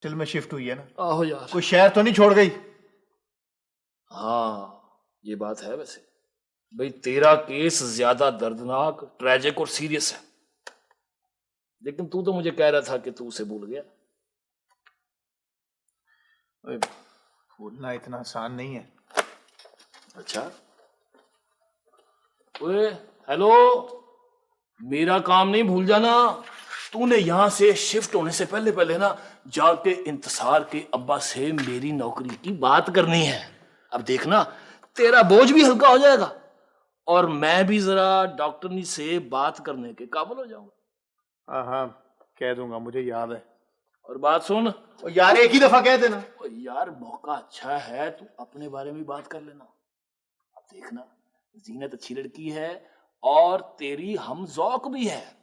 Hostel में shift हुई है ना? आहो यार, कोई शहर तो नहीं छोड़ गई? हाँ ये बात है वैसे। भाई तेरा केस ज्यादा दर्दनाक, ट्रेजिक और सीरियस है, लेकिन तू तो मुझे कह रहा था कि तू उसे भूल गया। ओए, भूलना इतना आसान नहीं है। अच्छा, ओए हेलो, मेरा काम नहीं भूल जाना। तूने यहां से शिफ्ट होने से पहले पहले ना जाके इंतजार के अब्बा से मेरी नौकरी की बात करनी है। अब देखना, तेरा बोझ भी हल्का हो जाएगा और मैं भी जरा डॉक्टरनी से बात करने के काबिल हो जाऊंगा। हाँ हाँ, कह दूंगा, मुझे याद है। और बात सुन। ओ यार, एक ही दफा कह देना। ओ यार, मौका अच्छा है, तू अपने बारे में बात कर लेना। अब देखना, जीनत अच्छी लड़की है और तेरी हम ज़ौक भी है।